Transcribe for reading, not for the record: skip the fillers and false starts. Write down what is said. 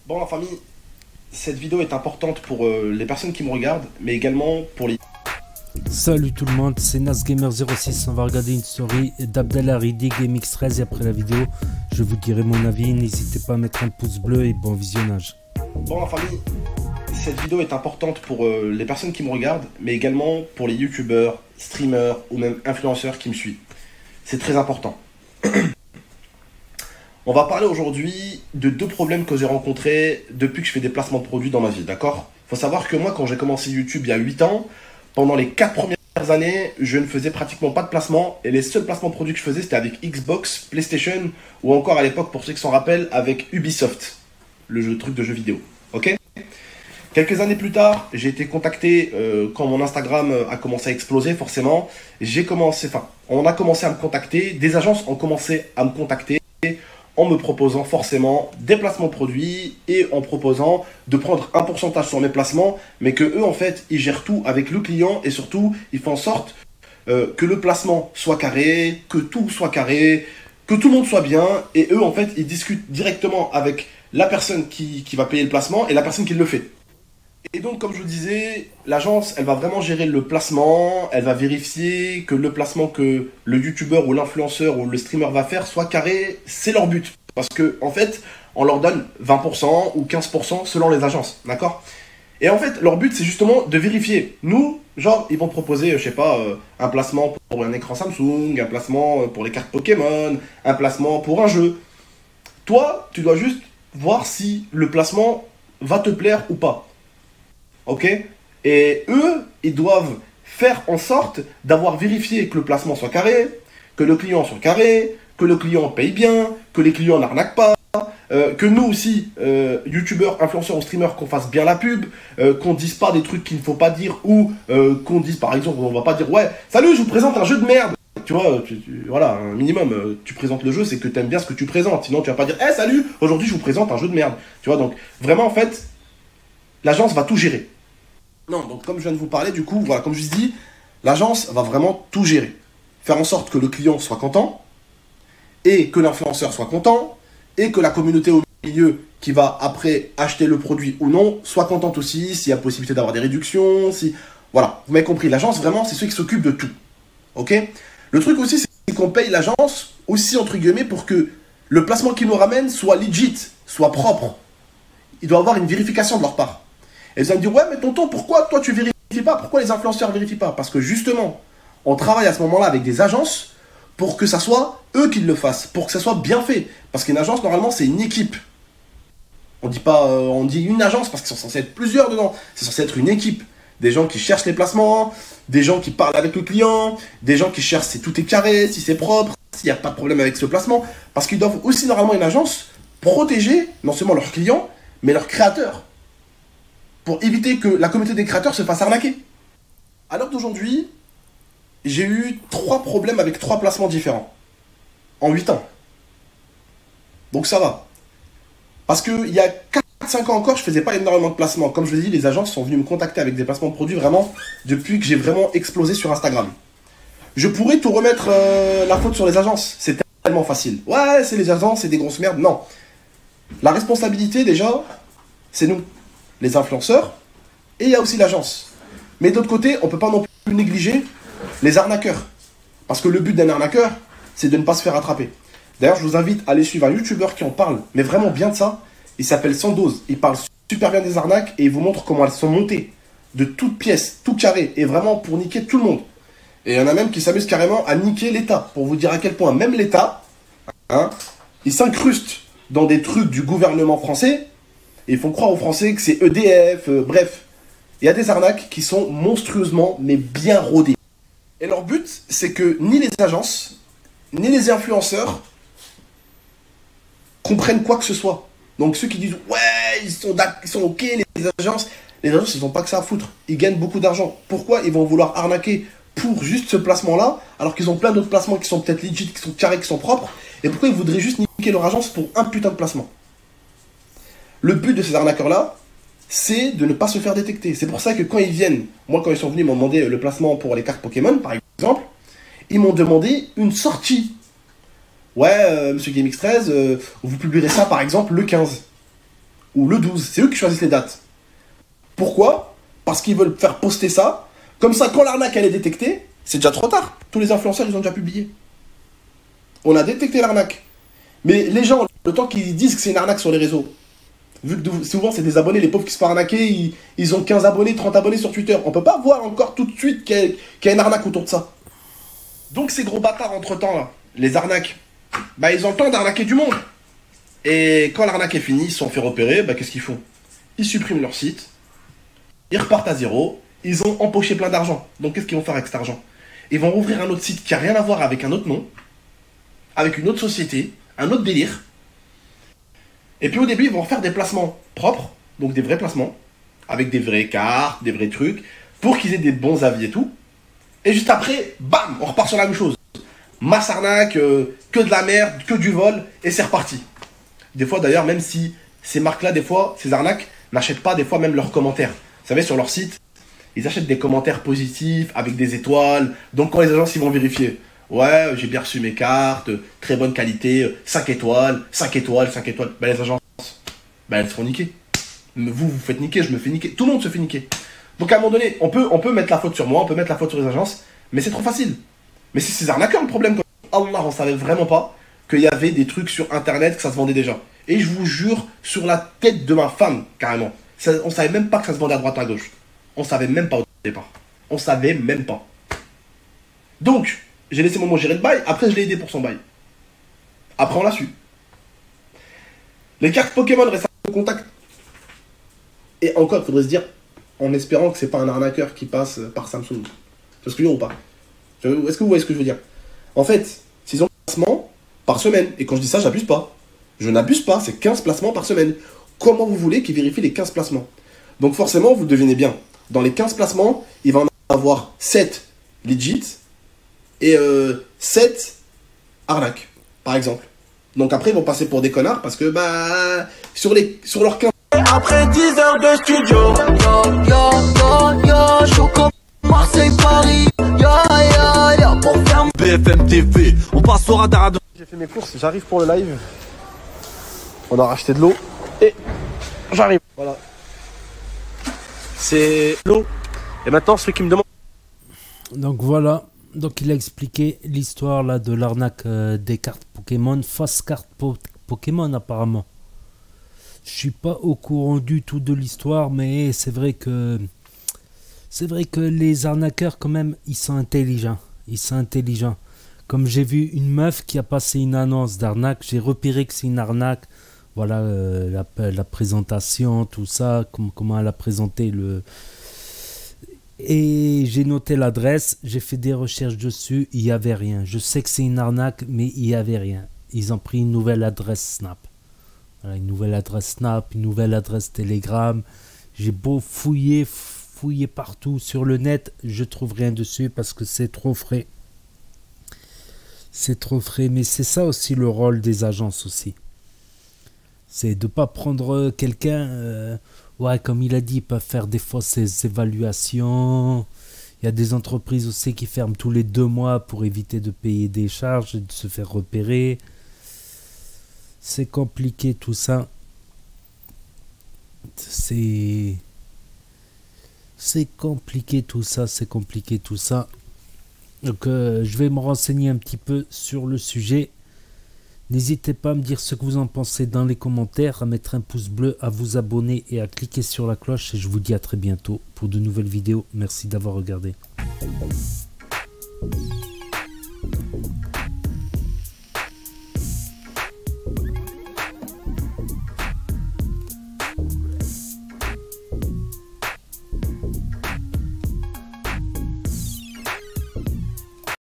Bon, la famille, cette vidéo est importante pour les personnes qui me regardent, mais également pour les... Salut tout le monde, c'est NasGamer06, on va regarder une story d'Abdallah Ridi GameX13 et après la vidéo, je vous dirai mon avis, n'hésitez pas à mettre un pouce bleu et bon visionnage. Bon, la famille, cette vidéo est importante pour les personnes qui me regardent, mais également pour les youtubeurs, streamers ou même influenceurs qui me suivent. C'est très important. On va parler aujourd'hui de deux problèmes que j'ai rencontrés depuis que je fais des placements de produits dans ma vie, d'accord? Il faut savoir que moi, quand j'ai commencé YouTube il y a 8 ans, pendant les 4 premières années, je ne faisais pratiquement pas de placement et les seuls placements de produits que je faisais, c'était avec Xbox, PlayStation ou encore à l'époque, pour ceux qui s'en rappellent, avec Ubisoft, le truc de jeux vidéo, ok? Quelques années plus tard, j'ai été contacté quand mon Instagram a commencé à exploser, forcément. On a commencé à me contacter, des agences ont commencé à me contacter en me proposant forcément des placements de produits et en proposant de prendre un pourcentage sur mes placements, mais que eux en fait ils gèrent tout avec le client et surtout ils font en sorte que le placement soit carré, que tout soit carré, que tout le monde soit bien, et eux en fait ils discutent directement avec la personne qui va payer le placement et la personne qui le fait. Et donc, comme je vous disais, l'agence, elle va vraiment gérer le placement, elle va vérifier que le placement que le youtubeur ou l'influenceur ou le streamer va faire soit carré, c'est leur but. Parce que, en fait, on leur donne 20% ou 15% selon les agences, d'accord? Et en fait, leur but, c'est justement de vérifier. Nous, genre, ils vont proposer, je sais pas, un placement pour un écran Samsung, un placement pour les cartes Pokémon, un placement pour un jeu. Toi, tu dois juste voir si le placement va te plaire ou pas. Ok? Et eux, ils doivent faire en sorte d'avoir vérifié que le placement soit carré, que le client soit carré, que le client paye bien, que les clients n'arnaquent pas, que nous aussi, youtubeurs, influenceurs ou streamers, qu'on fasse bien la pub, qu'on dise pas des trucs qu'il ne faut pas dire, ou qu'on dise par exemple, on va pas dire ouais, salut, je vous présente un jeu de merde. Tu vois, voilà, un minimum, tu présentes le jeu, c'est que tu aimes bien ce que tu présentes. Sinon, tu vas pas dire, hey, salut, aujourd'hui, je vous présente un jeu de merde. Tu vois, donc, vraiment, en fait, l'agence va tout gérer. Non, donc comme je viens de vous parler, du coup, voilà, comme je vous dis, l'agence va vraiment tout gérer. Faire en sorte que le client soit content, et que l'influenceur soit content, et que la communauté au milieu qui va après acheter le produit ou non soit contente aussi, s'il y a possibilité d'avoir des réductions, si... Voilà, vous m'avez compris, l'agence vraiment c'est ceux qui s'occupent de tout. Ok? Le truc aussi c'est qu'on paye l'agence aussi entre guillemets pour que le placement qu'ils nous ramène soit legit, soit propre. Il doit y avoir une vérification de leur part. Et vous allez me dire, ouais, mais tonton, pourquoi toi tu vérifies pas? Pourquoi les influenceurs vérifient pas? Parce que justement, on travaille à ce moment-là avec des agences pour que ça soit eux qui le fassent, pour que ça soit bien fait. Parce qu'une agence, normalement, c'est une équipe. On dit pas, on dit une agence parce qu'ils sont censés être plusieurs dedans. C'est censé être une équipe. Des gens qui cherchent les placements, des gens qui parlent avec le client, des gens qui cherchent si tout est carré, si c'est propre, s'il n'y a pas de problème avec ce placement. Parce qu'ils doivent aussi, normalement, une agence, protéger non seulement leurs clients, mais leurs créateurs, pour éviter que la communauté des créateurs se fasse arnaquer. À l'heure d'aujourd'hui, j'ai eu 3 problèmes avec 3 placements différents. En 8 ans. Donc ça va. Parce qu'il y a 4-5 ans encore, je faisais pas énormément de placements. Comme je vous l'ai dit, les agences sont venues me contacter avec des placements de produits vraiment depuis que j'ai vraiment explosé sur Instagram. Je pourrais tout remettre la faute sur les agences. C'est tellement facile. Ouais, c'est les agences, c'est des grosses merdes. Non. La responsabilité, déjà, c'est nous, les influenceurs, et il y a aussi l'agence. Mais d'autre côté, on ne peut pas non plus négliger les arnaqueurs. Parce que le but d'un arnaqueur, c'est de ne pas se faire attraper. D'ailleurs, je vous invite à aller suivre un youtubeur qui en parle, mais vraiment bien de ça. Il s'appelle Sandoz. Il parle super bien des arnaques et il vous montre comment elles sont montées de toutes pièces, tout carré, et vraiment pour niquer tout le monde. Et il y en a même qui s'amusent carrément à niquer l'État, pour vous dire à quel point même l'État, hein, il s'incruste dans des trucs du gouvernement français, et ils font croire aux Français que c'est EDF, bref. Il y a des arnaques qui sont monstrueusement, mais bien rodées. Et leur but, c'est que ni les agences, ni les influenceurs comprennent quoi que ce soit. Donc ceux qui disent, ouais, ils sont ok, les agences, ils n'ont pas que ça à foutre. Ils gagnent beaucoup d'argent. Pourquoi ils vont vouloir arnaquer pour juste ce placement-là, alors qu'ils ont plein d'autres placements qui sont peut-être legit, qui sont carrés, qui sont propres, et pourquoi ils voudraient juste niquer leur agence pour un putain de placement? Le but de ces arnaqueurs-là, c'est de ne pas se faire détecter. C'est pour ça que quand ils viennent, moi quand ils sont venus, ils m'ont demandé le placement pour les cartes Pokémon, par exemple, ils m'ont demandé une sortie. Ouais, monsieur GameX13, vous publierez ça par exemple le 15. ou le 12. C'est eux qui choisissent les dates. Pourquoi? Parce qu'ils veulent faire poster ça. Comme ça, quand l'arnaque elle est détectée, c'est déjà trop tard. Tous les influenceurs, ils ont déjà publié. On a détecté l'arnaque. Mais les gens, le temps qu'ils disent que c'est une arnaque sur les réseaux, vu que souvent c'est des abonnés, les pauvres qui se font arnaquer, ils ont 15 abonnés, 30 abonnés sur Twitter. On peut pas voir encore tout de suite qu'il y a une arnaque autour de ça. Donc ces gros bâtards entre-temps, là, les arnaques, bah ils ont le temps d'arnaquer du monde. Et quand l'arnaque est finie, ils se sont fait repérer, bah qu'est-ce qu'ils font? Ils suppriment leur site, ils repartent à zéro, ils ont empoché plein d'argent. Donc qu'est-ce qu'ils vont faire avec cet argent? Ils vont rouvrir un autre site qui a rien à voir avec un autre nom, avec une autre société, un autre délire. Et puis au début, ils vont faire des placements propres, donc des vrais placements, avec des vraies cartes, des vrais trucs, pour qu'ils aient des bons avis et tout. Et juste après, bam, on repart sur la même chose. Masse arnaque, que de la merde, que du vol, et c'est reparti. Des fois d'ailleurs, même si ces marques-là, des fois, ces arnaques, n'achètent pas des fois même leurs commentaires. Vous savez, sur leur site, ils achètent des commentaires positifs, avec des étoiles. Donc quand les agences, ils vont vérifier. Ouais, j'ai bien reçu mes cartes, très bonne qualité, 5 étoiles, 5 étoiles, 5 étoiles. Ben les agences, ben elles se font niquer. Vous faites niquer, je me fais niquer. Tout le monde se fait niquer. Donc à un moment donné, on peut mettre la faute sur moi, on peut mettre la faute sur les agences, mais c'est trop facile. Mais c'est ces arnaqueurs le problème. Allah, on savait vraiment pas qu'il y avait des trucs sur internet, que ça se vendait déjà. Et je vous jure, sur la tête de ma femme, carrément. On savait même pas que ça se vendait à droite à gauche. On savait même pas au départ. On savait même pas. Donc, j'ai laissé mon gérer le bail, après je l'ai aidé pour son bail. Après on l'a su. Les cartes Pokémon restent en contact. Et encore, il faudrait se dire, en espérant que c'est pas un arnaqueur qui passe par Samsung. C'est ce que je veux dire ou pas? Est-ce que vous voyez ce que je veux dire? En fait, s'ils ont un placement par semaine, et quand je dis ça, j'abuse pas. Je n'abuse pas, c'est 15 placements par semaine. Comment vous voulez qu'ils vérifient les 15 placements? Donc forcément, vous devinez bien, dans les 15 placements, il va en avoir 7 legit et 7 arnaques, par exemple. Donc après, ils vont passer pour des connards parce que, bah, sur leurs 15... Après 10 heures de studio, yo, chaud comme Marseille, Paris, yo, pour faire BFM TV, on passe au radar. J'ai fait mes courses, j'arrive pour le live. On a racheté de l'eau et j'arrive. Voilà. C'est l'eau. Et maintenant, celui qui me demande... Donc voilà, donc il a expliqué l'histoire là de l'arnaque des cartes Pokémon, fausses cartes Pokémon apparemment. Je suis pas au courant du tout de l'histoire, mais c'est vrai que les arnaqueurs quand même, ils sont intelligents. Ils sont intelligents. Comme j'ai vu une meuf qui a passé une annonce d'arnaque, j'ai repéré que c'est une arnaque. Voilà la présentation, tout ça, comment elle a présenté le... Et j'ai noté l'adresse, j'ai fait des recherches dessus, il n'y avait rien. Je sais que c'est une arnaque, mais il n'y avait rien. Ils ont pris une nouvelle adresse Snap. Voilà, une nouvelle adresse Snap, une nouvelle adresse Telegram. J'ai beau fouiller partout sur le net, je trouve rien dessus parce que c'est trop frais. C'est trop frais, mais c'est ça aussi le rôle des agences aussi. C'est de ne pas prendre quelqu'un, ouais, comme il a dit, ils peuvent faire des fausses évaluations. Il y a des entreprises aussi qui ferment tous les 2 mois pour éviter de payer des charges et de se faire repérer. C'est compliqué tout ça. C'est compliqué tout ça, c'est compliqué tout ça. Donc je vais me renseigner un petit peu sur le sujet. N'hésitez pas à me dire ce que vous en pensez dans les commentaires, à mettre un pouce bleu, à vous abonner et à cliquer sur la cloche. Et je vous dis à très bientôt pour de nouvelles vidéos. Merci d'avoir regardé.